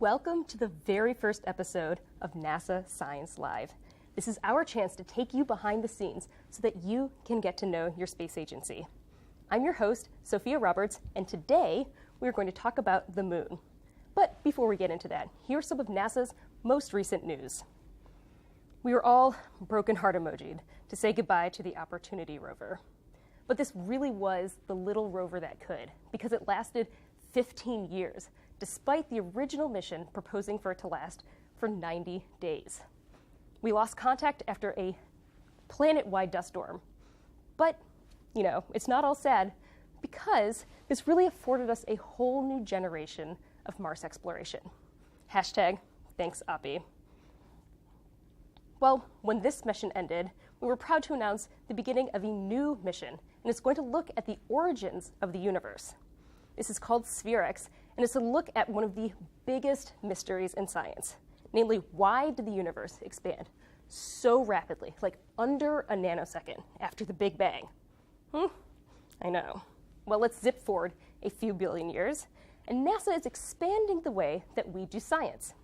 Welcome to the very first episode of NASA Science Live. This is our chance to take you behind the scenes so that you can get to know your space agency. I'm your host, Sophia Roberts, and today we're going to talk about the moon. But before we get into that, here's some of NASA's most recent news. We were all broken heart emojied to say goodbye to the Opportunity rover. But this really was the little rover that could, because it lasted 15 years, despite the original mission proposing for it to last for 90 days. We lost contact after a planet-wide dust storm. But, it's not all sad, because this really afforded us a whole new generation of Mars exploration. Hashtag, thanks, Oppie. Well, when this mission ended, we were proud to announce the beginning of a new mission, and it's going to look at the origins of the universe. This is called SphereX, and it's a look at one of the biggest mysteries in science. Namely, why did the universe expand so rapidly, like under a nanosecond after the Big Bang? I know. Well, let's zip forward a few billion years, and NASA is expanding the way that we do science.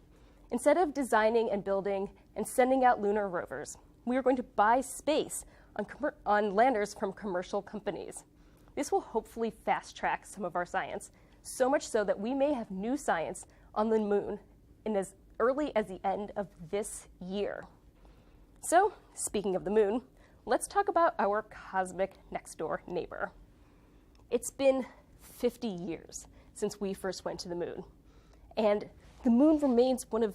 Instead of designing and building and sending out lunar rovers, we are going to buy space on landers from commercial companies. This will hopefully fast-track some of our science, so much so that we may have new science on the moon in as early as the end of this year. So, speaking of the moon, let's talk about our cosmic next-door neighbor. It's been 50 years since we first went to the moon, and the moon remains one of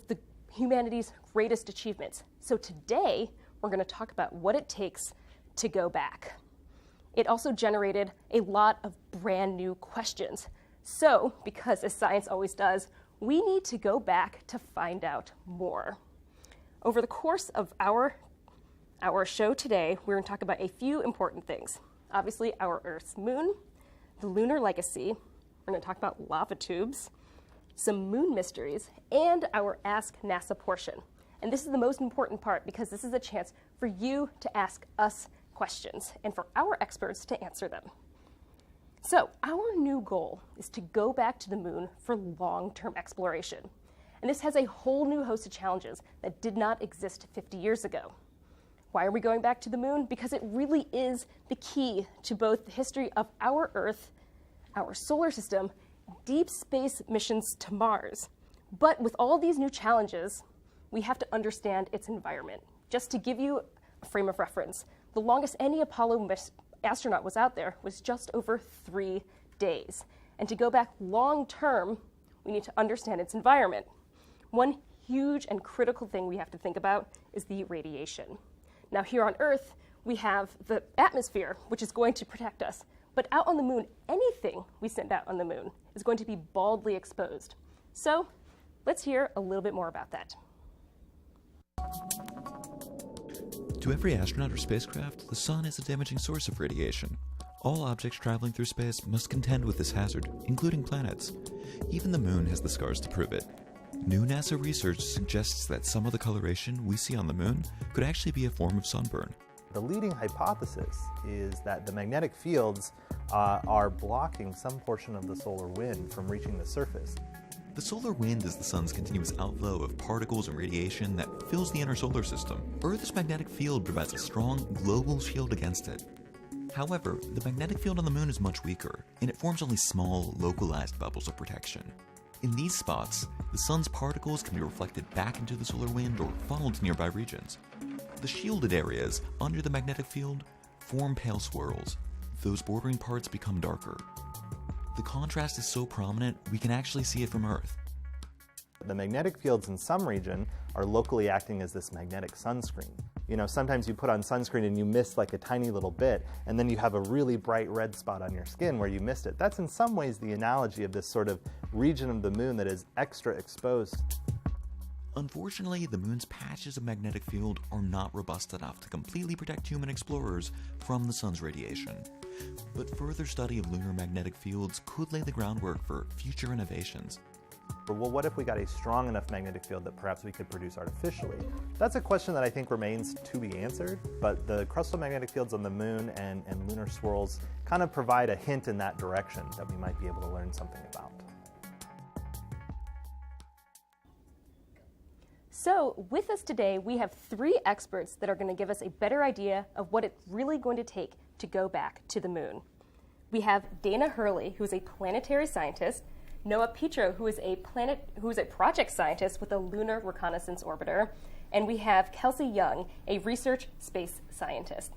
humanity's greatest achievements. So today, we're going to talk about what it takes to go back. It also generated a lot of brand new questions. So, because as science always does, we need to go back to find out more. Over the course of our show today, we're going to talk about a few important things. Obviously, our Earth's moon, the lunar legacy, we're going to talk about lava tubes, some moon mysteries, and our Ask NASA portion. And this is the most important part because this is a chance for you to ask us questions and for our experts to answer them. So our new goal is to go back to the moon for long-term exploration. And this has a whole new host of challenges that did not exist 50 years ago. Why are we going back to the moon? Because it really is the key to both the history of our Earth, our solar system, deep space missions to Mars. But with all these new challenges, we have to understand its environment. Just to give you a frame of reference, the longest any Apollo astronaut was out there was just over 3 days. And to go back long term, we need to understand its environment. One huge and critical thing we have to think about is the radiation. Now here on Earth, we have the atmosphere, which is going to protect us. But out on the moon, anything we send out on the moon is going to be baldly exposed. So let's hear a little bit more about that. To every astronaut or spacecraft, the sun is a damaging source of radiation. All objects traveling through space must contend with this hazard, including planets. Even the moon has the scars to prove it. New NASA research suggests that some of the coloration we see on the moon could actually be a form of sunburn. The leading hypothesis is that the magnetic fields are blocking some portion of the solar wind from reaching the surface. The solar wind is the sun's continuous outflow of particles and radiation that fills the inner solar system. Earth's magnetic field provides a strong global shield against it. However, the magnetic field on the moon is much weaker, and it forms only small, localized bubbles of protection. In these spots, the sun's particles can be reflected back into the solar wind or funneled to nearby regions. The shielded areas under the magnetic field form pale swirls. Those bordering parts become darker. The contrast is so prominent, we can actually see it from Earth. The magnetic fields in some region are locally acting as this magnetic sunscreen. Sometimes you put on sunscreen and you miss like a tiny little bit, and then you have a really bright red spot on your skin where you missed it. That's in some ways the analogy of this sort of region of the moon that is extra exposed. Unfortunately, the moon's patches of magnetic field are not robust enough to completely protect human explorers from the sun's radiation. But further study of lunar magnetic fields could lay the groundwork for future innovations. Well, what if we got a strong enough magnetic field that perhaps we could produce artificially? That's a question that I think remains to be answered, but the crustal magnetic fields on the moon and lunar swirls kind of provide a hint in that direction that we might be able to learn something about. So with us today, we have 3 experts that are going to give us a better idea of what it's really going to take to go back to the moon. We have Dana Hurley, who is a planetary scientist, Noah Petro, who is a project scientist with the Lunar Reconnaissance Orbiter, and we have Kelsey Young, a research space scientist.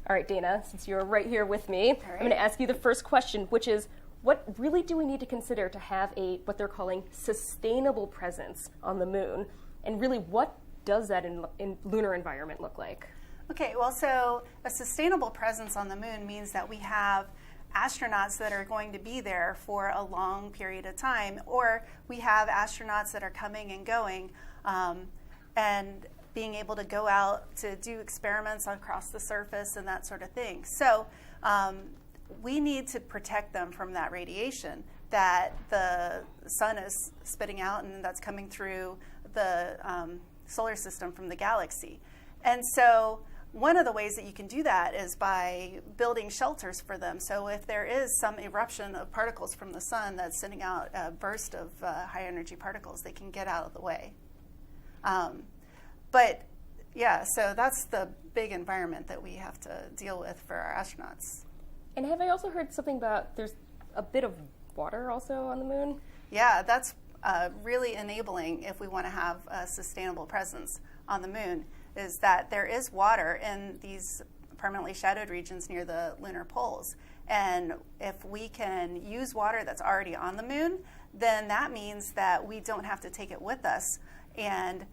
All right, Dana, since you're right here with me, I'm going to ask you the first question, which is, what really do we need to consider to have what they're calling sustainable presence on the moon? And really, what does that in lunar environment look like? Okay, well, so a sustainable presence on the moon means that we have astronauts that are going to be there for a long period of time, or we have astronauts that are coming and going and being able to go out to do experiments across the surface and that sort of thing. So we need to protect them from that radiation that the sun is spitting out and that's coming through the solar system from the galaxy. And so one of the ways that you can do that is by building shelters for them. So if there is some eruption of particles from the sun that's sending out a burst of high energy particles, they can get out of the way. But yeah, so that's the big environment that we have to deal with for our astronauts. And have I also heard something about there's a bit of water also on the moon? Yeah, that's really enabling if we want to have a sustainable presence on the moon, is that there is water in these permanently shadowed regions near the lunar poles. And if we can use water that's already on the moon, then that means that we don't have to take it with us. And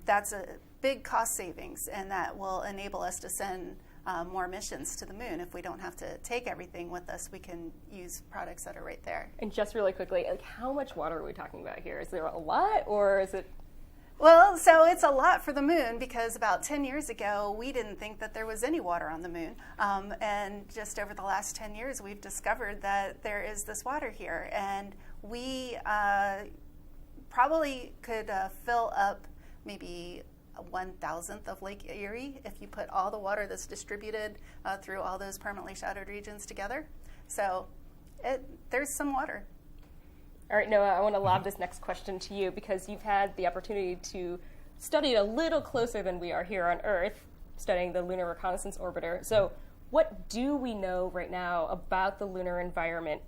that's a big cost savings, and that will enable us to send more missions to the moon. If we don't have to take everything with us, we can use products that are right there. And just really quickly, like, how much water are we talking about here? Is there a lot, or is it? Well, so it's a lot for the moon, because about 10 years ago, we didn't think that there was any water on the moon. And just over the last 10 years, we've discovered that there is this water here. And we probably could fill up maybe 1,000th of Lake Erie if you put all the water that's distributed through all those permanently shadowed regions together. So there's some water. All right, Noah, I want to lob this next question to you, because you've had the opportunity to study it a little closer than we are here on Earth, studying the Lunar Reconnaissance Orbiter. So what do we know right now about the lunar environment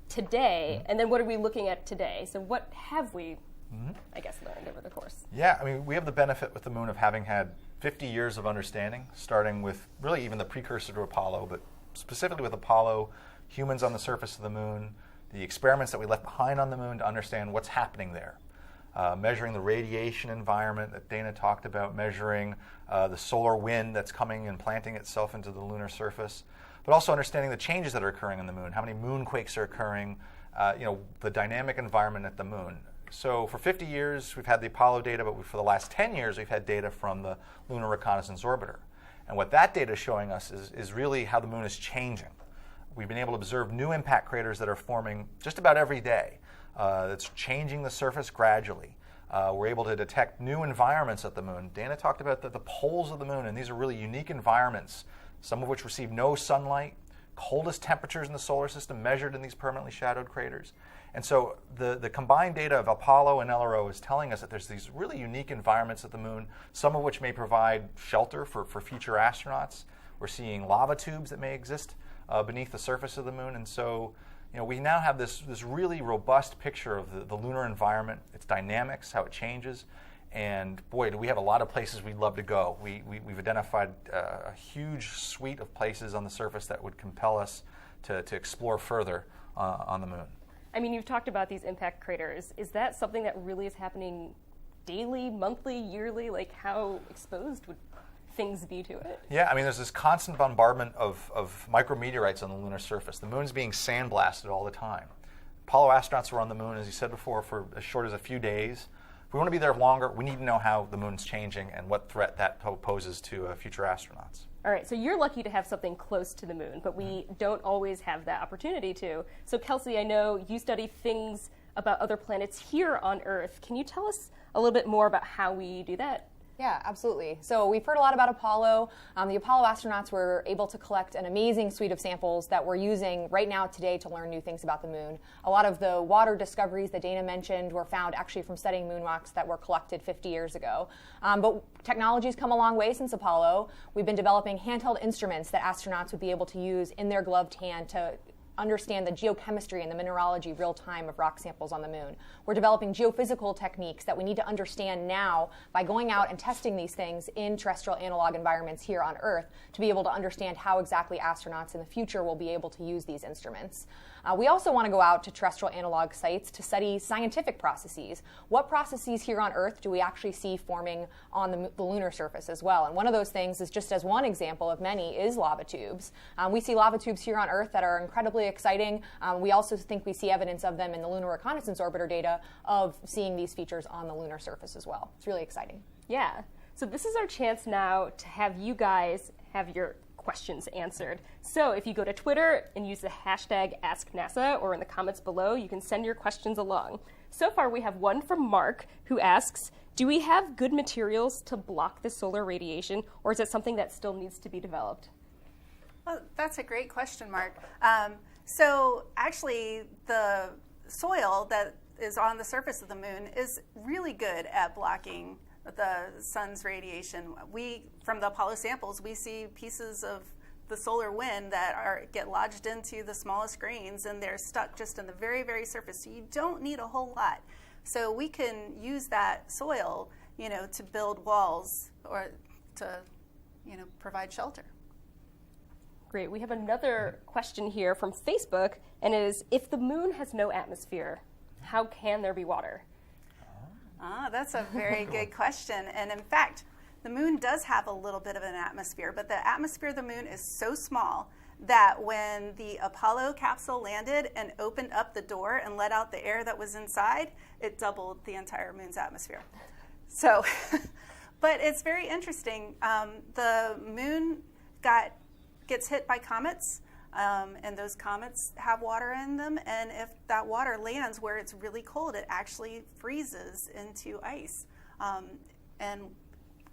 today, and then what are we looking at today? So what have we, I guess, learned over the course? Yeah, I mean, we have the benefit with the moon of having had 50 years of understanding, starting with really even the precursor to Apollo, but specifically with Apollo, humans on the surface of the moon, the experiments that we left behind on the moon to understand what's happening there, measuring the radiation environment that Dana talked about, measuring the solar wind that's coming and planting itself into the lunar surface, but also understanding the changes that are occurring on the moon, how many moonquakes are occurring, the dynamic environment at the moon. So for 50 years, we've had the Apollo data, but for the last 10 years, we've had data from the Lunar Reconnaissance Orbiter. And what that data is showing us is really how the moon is changing. We've been able to observe new impact craters that are forming just about every day. That's changing the surface gradually. We're able to detect new environments at the moon. Dana talked about the poles of the moon, and these are really unique environments, some of which receive no sunlight, coldest temperatures in the solar system measured in these permanently shadowed craters. And so the combined data of Apollo and LRO is telling us that there's these really unique environments at the moon, some of which may provide shelter for future astronauts. We're seeing lava tubes that may exist beneath the surface of the moon. And so we now have this really robust picture of the lunar environment, its dynamics, how it changes. And boy, do we have a lot of places we'd love to go. We've identified a huge suite of places on the surface that would compel us to explore further on the moon. I mean, you've talked about these impact craters. Is that something that really is happening daily, monthly, yearly? Like, how exposed would things be to it? Yeah, I mean, there's this constant bombardment of micrometeorites on the lunar surface. The moon's being sandblasted all the time. Apollo astronauts were on the moon, as you said before, for as short as a few days. If we want to be there longer, we need to know how the moon's changing and what threat that poses to future astronauts. All right, so you're lucky to have something close to the moon, but we don't always have that opportunity to. So Kelsey, I know you study things about other planets here on Earth. Can you tell us a little bit more about how we do that? Yeah, absolutely. So we've heard a lot about Apollo. The Apollo astronauts were able to collect an amazing suite of samples that we're using right now today to learn new things about the moon. A lot of the water discoveries that Dana mentioned were found actually from studying moon rocks that were collected 50 years ago. But technology's come a long way since Apollo. We've been developing handheld instruments that astronauts would be able to use in their gloved hand to understand the geochemistry and the mineralogy real time of rock samples on the moon. We're developing geophysical techniques that we need to understand now by going out and testing these things in terrestrial analog environments here on Earth to be able to understand how exactly astronauts in the future will be able to use these instruments. We also want to go out to terrestrial analog sites to study scientific processes. What processes here on Earth do we actually see forming on the lunar surface as well? And one of those things is, just as one example of many, is lava tubes. We see lava tubes here on Earth that are incredibly exciting. We also think we see evidence of them in the Lunar Reconnaissance Orbiter data of seeing these features on the lunar surface as well. It's really exciting. Yeah. So this is our chance now to have you guys have your questions answered. So if you go to Twitter and use the hashtag AskNASA, or in the comments below, you can send your questions along. So far we have one from Mark, who asks, do we have good materials to block the solar radiation, or is it something that still needs to be developed? Well, that's a great question, Mark. So actually, the soil that is on the surface of the moon is really good at blocking the sun's radiation. From the Apollo samples, we see pieces of the solar wind that get lodged into the smallest grains, and they're stuck just in the very, very surface. So you don't need a whole lot. So we can use that soil, to build walls or to, provide shelter. Great. We have another question here from Facebook, and it is, if the moon has no atmosphere, how can there be water? That's a very good question. And in fact, the moon does have a little bit of an atmosphere, but the atmosphere of the moon is so small that when the Apollo capsule landed and opened up the door and let out the air that was inside, it doubled the entire moon's atmosphere. So, but it's very interesting. The moon gets hit by comets, and those comets have water in them, and if that water lands where it's really cold, it actually freezes into ice and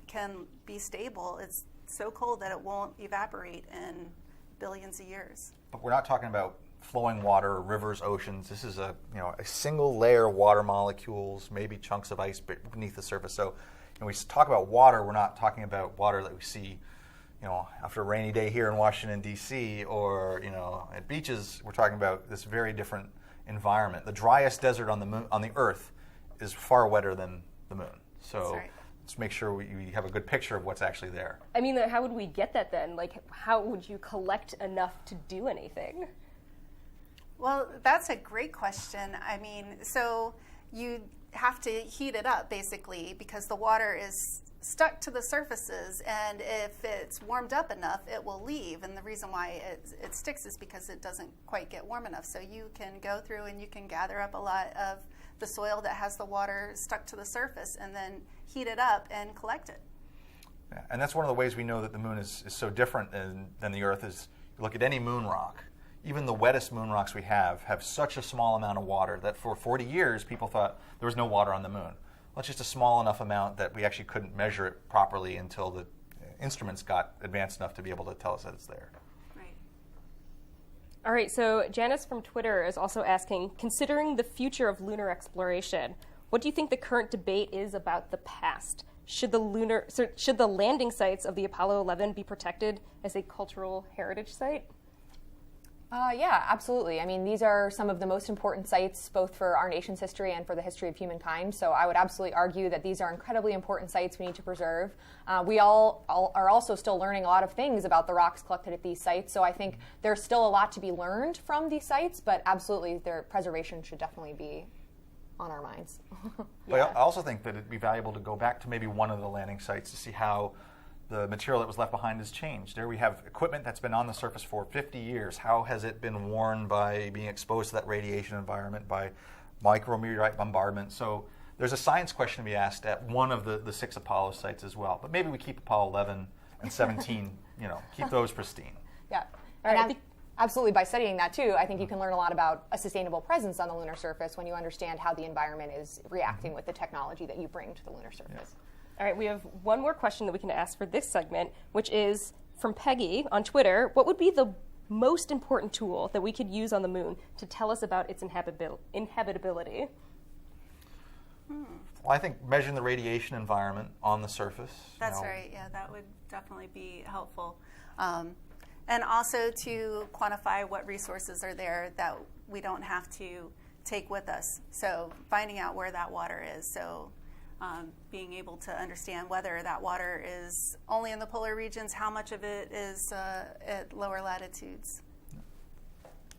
can be stable. It's so cold that it won't evaporate in billions of years. But we're not talking about flowing water, rivers, oceans. This is a single layer of water molecules, maybe chunks of ice beneath the surface. So when we talk about water, we're not talking about water that we see after a rainy day here in Washington, D.C., or, at beaches. We're talking about this very different environment. The driest desert on the Earth is far wetter than the moon. So right. Let's make sure we have a good picture of what's actually there. I mean, how would we get that then? Like, how would you collect enough to do anything? Well, that's a great question. I mean, so you have to heat it up, basically, because the water is stuck to the surfaces, and if it's warmed up enough, it will leave. And the reason why it sticks is because it doesn't quite get warm enough. So you can go through and you can gather up a lot of the soil that has the water stuck to the surface and then heat it up and collect it. Yeah, and that's one of the ways we know that the moon is so different than the Earth is you look at any moon rock. Even the wettest moon rocks we have such a small amount of water that for 40 years people thought there was no water on the moon. Well, it's just a small enough amount that we actually couldn't measure it properly until the instruments got advanced enough to be able to tell us that it's there. Right. All right, so Janice from Twitter is also asking, considering the future of lunar exploration, what do you think the current debate is about the past? Should the landing sites of the Apollo 11 be protected as a cultural heritage site? Yeah, absolutely. I mean, these are some of the most important sites, both for our nation's history and for the history of humankind. So I would absolutely argue that these are incredibly important sites we need to preserve. We all are also still learning a lot of things about the rocks collected at these sites. So I think there's still a lot to be learned from these sites, but absolutely their preservation should definitely be on our minds. But I also think that it'd be valuable to go back to maybe one of the landing sites to see how the material that was left behind has changed. There we have equipment that's been on the surface for 50 years. How has it been worn by being exposed to that radiation environment, by micrometeorite bombardment? So there's a science question to be asked at one of the 6 Apollo sites as well. But maybe we keep Apollo 11 and 17, keep those pristine. Yeah. All right. Absolutely, by studying that too, I think you can learn a lot about a sustainable presence on the lunar surface when you understand how the environment is reacting with the technology that you bring to the lunar surface. All right, we have one more question that we can ask for this segment, which is from Peggy on Twitter. What would be the most important tool that we could use on the moon to tell us about its inhabitability? Well, I think measuring the radiation environment on the surface. That's right. Yeah, that would definitely be helpful. And also to quantify what resources are there that we don't have to take with us. So finding out where that water is. So being able to understand whether that water is only in the polar regions, how much of it is at lower latitudes.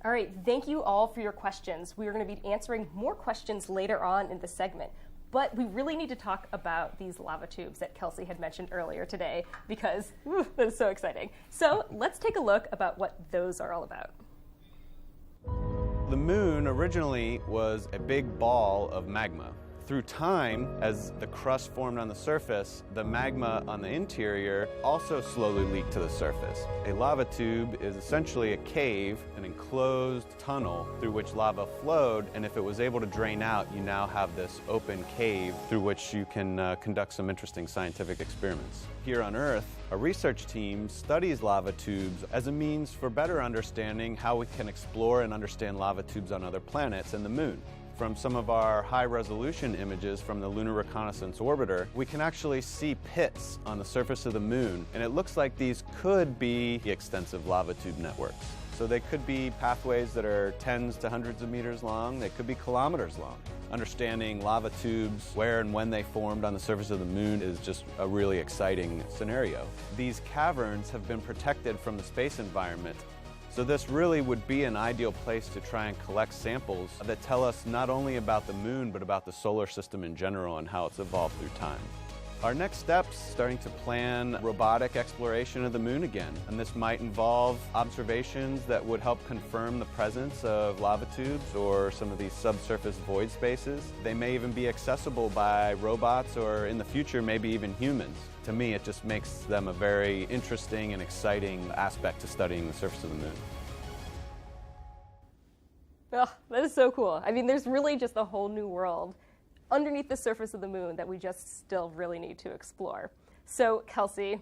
All right, thank you all for your questions. We are going to be answering more questions later on in the segment. But we really need to talk about these lava tubes that Kelsey had mentioned earlier today because that is so exciting. So let's take a look about what those are all about. The moon originally was a big ball of magma. Through time, as the crust formed on the surface, the magma on the interior also slowly leaked to the surface. A lava tube is essentially a cave, an enclosed tunnel through which lava flowed, and if it was able to drain out, you now have this open cave through which you can conduct some interesting scientific experiments. Here on Earth, a research team studies lava tubes as a means for better understanding how we can explore and understand lava tubes on other planets and the moon. From some of our high-resolution images from the Lunar Reconnaissance Orbiter, we can actually see pits on the surface of the moon, and it looks like these could be the extensive lava tube networks. So they could be pathways that are tens to hundreds of meters long, they could be kilometers long. Understanding lava tubes, where and when they formed on the surface of the moon is just a really exciting scenario. These caverns have been protected from the space environment. So this really would be an ideal place to try and collect samples that tell us not only about the moon, but about the solar system in general and how it's evolved through time. Our next step's starting to plan robotic exploration of the moon again, and this might involve observations that would help confirm the presence of lava tubes or some of these subsurface void spaces. They may even be accessible by robots or in the future maybe even humans. To me, it just makes them a very interesting and exciting aspect to studying the surface of the moon. Oh, that is so cool. I mean, there's really just a whole new world underneath the surface of the moon that we just still really need to explore. So, Kelsey,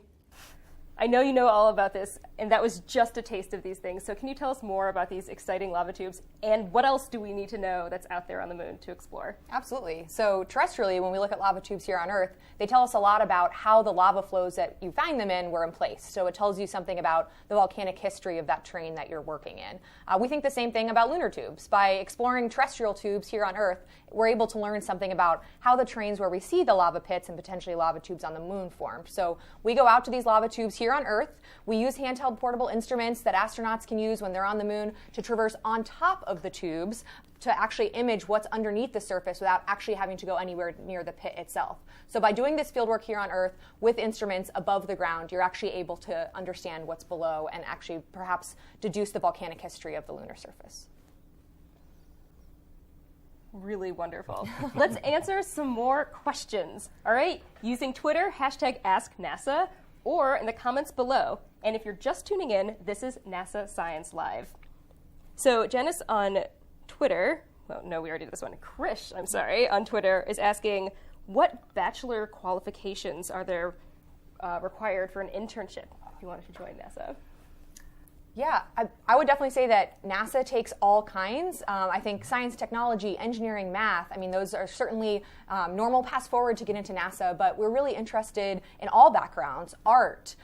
I know you know all about this, and that was just a taste of these things. So can you tell us more about these exciting lava tubes, and what else do we need to know that's out there on the moon to explore? Absolutely. So terrestrially, when we look at lava tubes here on Earth, they tell us a lot about how the lava flows that you find them in were in place. So it tells you something about the volcanic history of that terrain that you're working in. We think the same thing about lunar tubes. By exploring terrestrial tubes here on Earth, we're able to learn something about how the terrains where we see the lava pits and potentially lava tubes on the moon formed. So we go out to these lava tubes here on Earth. We use handheld portable instruments that astronauts can use when they're on the moon to traverse on top of the tubes to actually image what's underneath the surface without actually having to go anywhere near the pit itself. So by doing this fieldwork here on Earth with instruments above the ground, you're actually able to understand what's below and actually perhaps deduce the volcanic history of the lunar surface. Really wonderful. Let's answer some more questions. All right, using Twitter, #AskNASA, or in the comments below. And if you're just tuning in, this is NASA Science Live. So Janice on Twitter, well, no, we already did this one. Krish, I'm sorry, on Twitter is asking, what bachelor qualifications are there required for an internship if you wanted to join NASA? Yeah, I would definitely say that NASA takes all kinds. I think science, technology, engineering, math, I mean, those are certainly normal paths forward to get into NASA, but we're really interested in all backgrounds, art,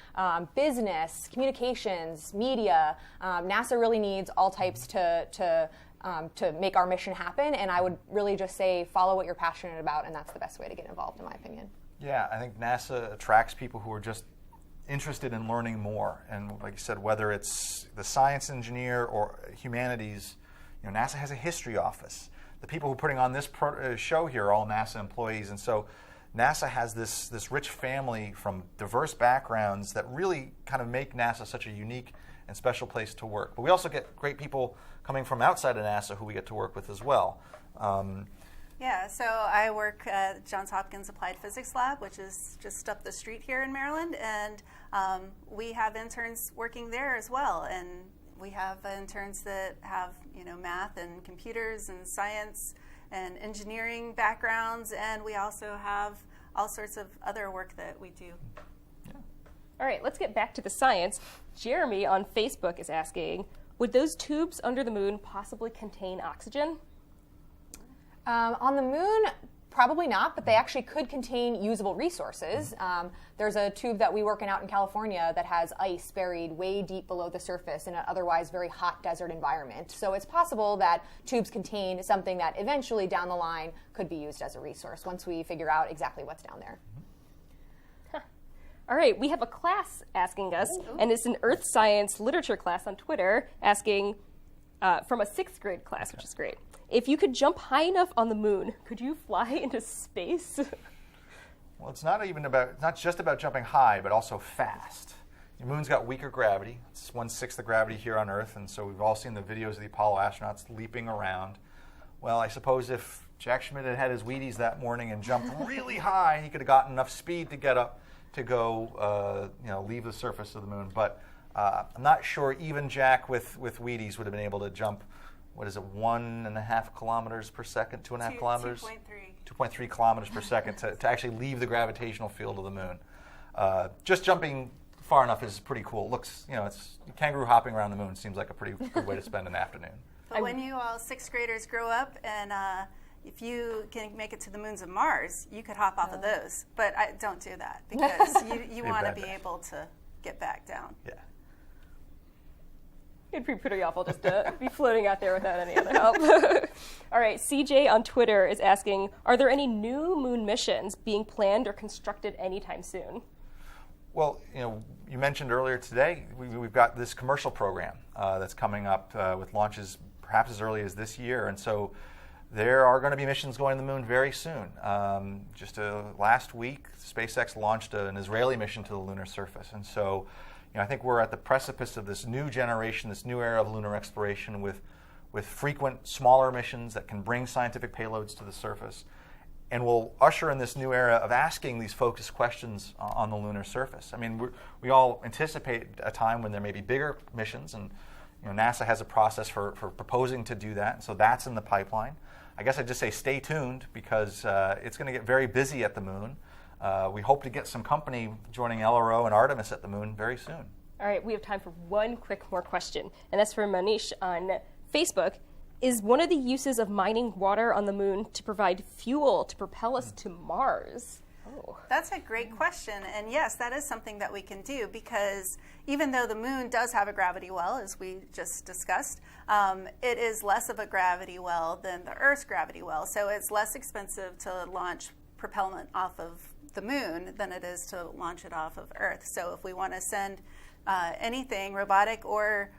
business, communications, media. NASA really needs all types to make our mission happen, and I would really just say follow what you're passionate about, and that's the best way to get involved, in my opinion. Yeah, I think NASA attracts people who are just interested in learning more, and like you said, whether it's the science engineer or humanities, you know, NASA has a history office. The people who are putting on this show here are all NASA employees, and so NASA has this rich family from diverse backgrounds that really kind of make NASA such a unique and special place to work. But we also get great people coming from outside of NASA who we get to work with as well. Yeah, so I work at Johns Hopkins Applied Physics Lab, which is just up the street here in Maryland, and we have interns working there as well. And we have interns that have, you know, math and computers and science and engineering backgrounds, and we also have all sorts of other work that we do. All right, let's get back to the science. Jeremy on Facebook is asking, would those tubes under the moon possibly contain oxygen? On the moon, probably not, but they actually could contain usable resources. There's a tube that we work in out in California that has ice buried way deep below the surface in an otherwise very hot desert environment. So it's possible that tubes contain something that eventually down the line could be used as a resource once we figure out exactly what's down there. All right, we have a class asking us, and it's an earth science literature class on Twitter asking from a 6th grade class, which is great. If you could jump high enough on the moon, could you fly into space? Well, it's not just about jumping high, but also fast. The moon's got weaker gravity. It's 1/6 the gravity here on Earth, and so we've all seen the videos of the Apollo astronauts leaping around. Well, I suppose if Jack Schmitt had had his Wheaties that morning and jumped really high, he could have gotten enough speed to get up to go, leave the surface of the moon. But I'm not sure even Jack with Wheaties would have been able to jump, 1.5 kilometers per second, 2.5 kilometers? 2.3 kilometers per second to actually leave the gravitational field of the moon. Just jumping far enough is pretty cool. It looks, it's kangaroo hopping around the moon seems like a pretty good way to spend an afternoon. But when you all 6th graders grow up and if you can make it to the moons of Mars, you could hop off of those. But don't do that because you want to be able to get back down. Yeah. It'd be pretty awful just to be floating out there without any other help. All right, CJ on Twitter is asking, are there any new moon missions being planned or constructed anytime soon? Well, you mentioned earlier today, we've got this commercial program that's coming up with launches perhaps as early as this year. And so there are going to be missions going to the moon very soon. Just last week, SpaceX launched an Israeli mission to the lunar surface. And so I think we're at the precipice of this new generation, this new era of lunar exploration with frequent smaller missions that can bring scientific payloads to the surface. And we'll usher in this new era of asking these focused questions on the lunar surface. I mean, we all anticipate a time when there may be bigger missions, and NASA has a process for proposing to do that, and so that's in the pipeline. I guess I'd just say stay tuned because it's going to get very busy at the moon. We hope to get some company joining LRO and Artemis at the moon very soon. All right, we have time for one quick more question, and that's for Manish on Facebook. Is one of the uses of mining water on the moon to provide fuel to propel us to Mars? Oh. That's a great question, and yes, that is something that we can do because even though the moon does have a gravity well, as we just discussed, it is less of a gravity well than the Earth's gravity well, so it's less expensive to launch propellant off of the moon than it is to launch it off of Earth. So if we want to send anything, robotic or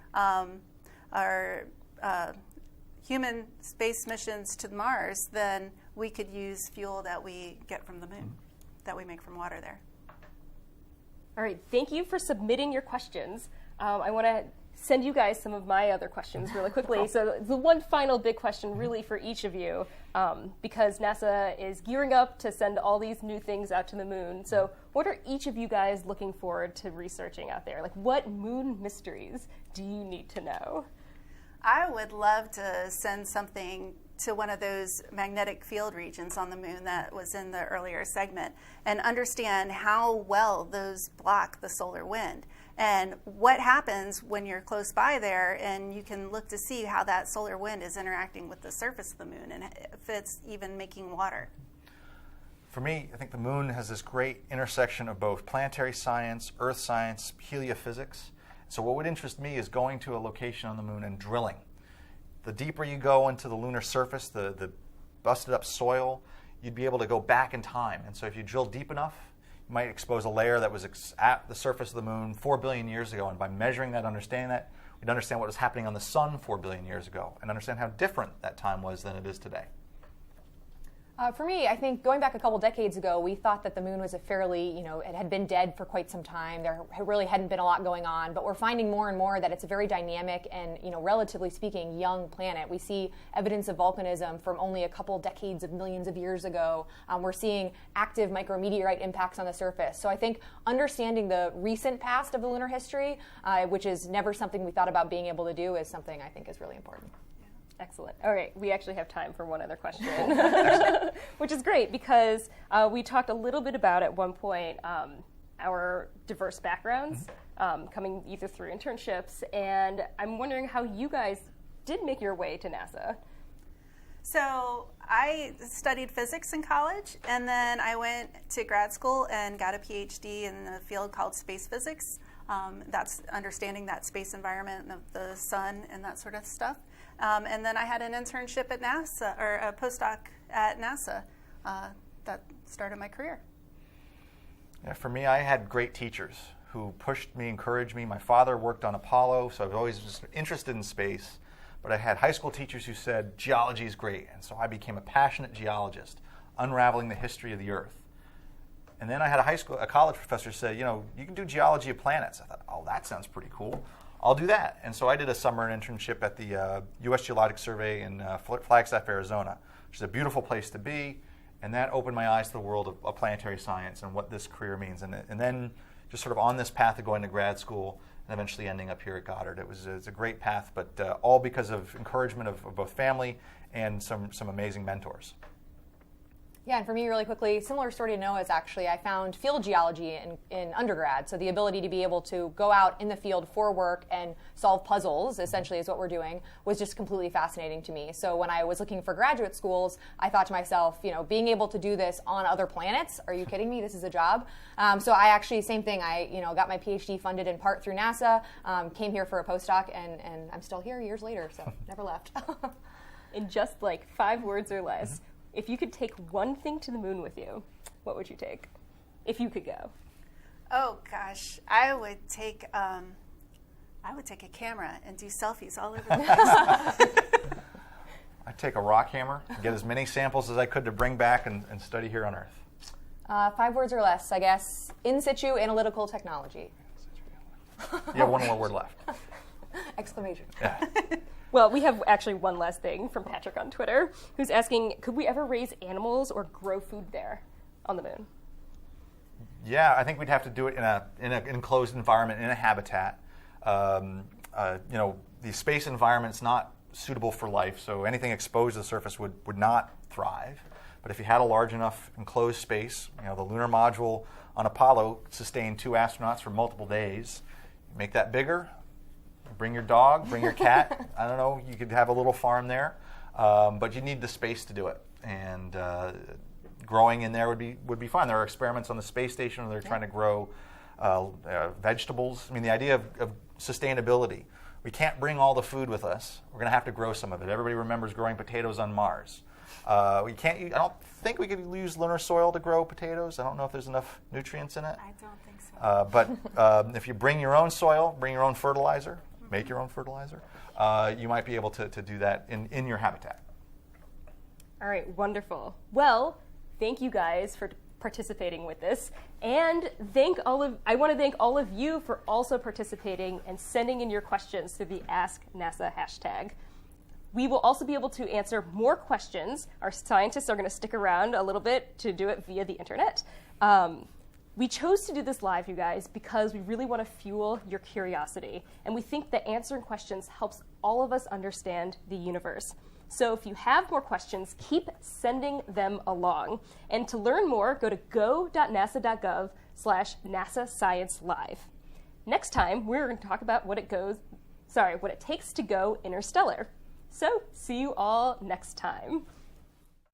human space missions to Mars, then we could use fuel that we get from the moon, that we make from water there. All right, thank you for submitting your questions. I want to send you guys some of my other questions really quickly. So the one final big question really for each of you, because NASA is gearing up to send all these new things out to the moon. So what are each of you guys looking forward to researching out there? Like, what moon mysteries do you need to know? I would love to send something to one of those magnetic field regions on the moon that was in the earlier segment and understand how well those block the solar wind and what happens when you're close by there, and you can look to see how that solar wind is interacting with the surface of the moon and if it's even making water. For me, I think the moon has this great intersection of both planetary science, earth science, heliophysics. So what would interest me is going to a location on the moon and drilling. The deeper you go into the lunar surface, the busted up soil, you'd be able to go back in time. And so if you drill deep enough, you might expose a layer that was at the surface of the moon 4 billion years ago. And by measuring that, understanding that, we'd understand what was happening on the sun 4 billion years ago and understand how different that time was than it is today. For me, I think going back a couple decades ago, we thought that the moon was a fairly, it had been dead for quite some time. There really hadn't been a lot going on, but we're finding more and more that it's a very dynamic and, relatively speaking, young planet. We see evidence of volcanism from only a couple decades of millions of years ago. We're seeing active micrometeorite impacts on the surface. So I think understanding the recent past of the lunar history, which is never something we thought about being able to do, is something I think is really important. Excellent. All right, we actually have time for one other question, which is great because we talked a little bit about at one point our diverse backgrounds coming either through internships, and I'm wondering how you guys did make your way to NASA. So I studied physics in college, and then I went to grad school and got a PhD in the field called space physics. That's understanding that space environment of the sun and that sort of stuff. And then I had an internship at NASA, or a postdoc at NASA, that started my career. Yeah, for me, I had great teachers who pushed me, encouraged me. My father worked on Apollo, so I was always just interested in space. But I had high school teachers who said, geology is great. And so I became a passionate geologist, unraveling the history of the Earth. And then I had a college professor say, you know, you can do geology of planets. I thought, oh, that sounds pretty cool. I'll do that. And so I did a summer internship at the U.S. Geologic Survey in Flagstaff, Arizona, which is a beautiful place to be. And that opened my eyes to the world of planetary science and what this career means. And then just sort of on this path of going to grad school and eventually ending up here at Goddard. It's a great path, but all because of encouragement of both family and some amazing mentors. Yeah, and for me, really quickly, similar story to Noah's actually. I found field geology in undergrad, so the ability to be able to go out in the field for work and solve puzzles, essentially is what we're doing, was just completely fascinating to me. So when I was looking for graduate schools, I thought to myself, you know, being able to do this on other planets, are you kidding me? This is a job. So I actually, same thing, I got my PhD funded in part through NASA, came here for a postdoc, and I'm still here years later, so never left. In just like 5 words or less, if you could take one thing to the moon with you, what would you take? If you could go. Oh gosh, I would take a camera and do selfies all over the place. I'd take a rock hammer, get as many samples as I could to bring back and study here on Earth. 5 words or less, I guess. In situ analytical technology. You have one more word left. Exclamation. Yeah. Well, we have actually one last thing from Patrick on Twitter, who's asking, could we ever raise animals or grow food there on the moon? Yeah, I think we'd have to do it in an enclosed environment, in a habitat. The space environment's not suitable for life, so anything exposed to the surface would not thrive. But if you had a large enough enclosed space, the lunar module on Apollo sustained 2 astronauts for multiple days. Make that bigger. Bring your dog, bring your cat. I don't know, you could have a little farm there, but you need the space to do it. And growing in there would be fun. There are experiments on the space station where they're trying to grow vegetables. I mean, the idea of sustainability. We can't bring all the food with us. We're going to have to grow some of it. Everybody remembers growing potatoes on Mars. I don't think we could use lunar soil to grow potatoes. I don't know if there's enough nutrients in it. I don't think so. But if you bring your own soil, bring your own fertilizer, make your own fertilizer, you might be able to do that in your habitat. All right, wonderful. Well, thank you guys for participating with this, and I want to thank all of you for also participating and sending in your questions through the Ask NASA hashtag. We will also be able to answer more questions. Our scientists are going to stick around a little bit to do it via the internet. We chose to do this live, you guys, because we really want to fuel your curiosity. And we think that answering questions helps all of us understand the universe. So if you have more questions, keep sending them along. And to learn more, go to go.nasa.gov/NASA Science Live. Next time, we're going to talk about what it takes to go interstellar. So see you all next time.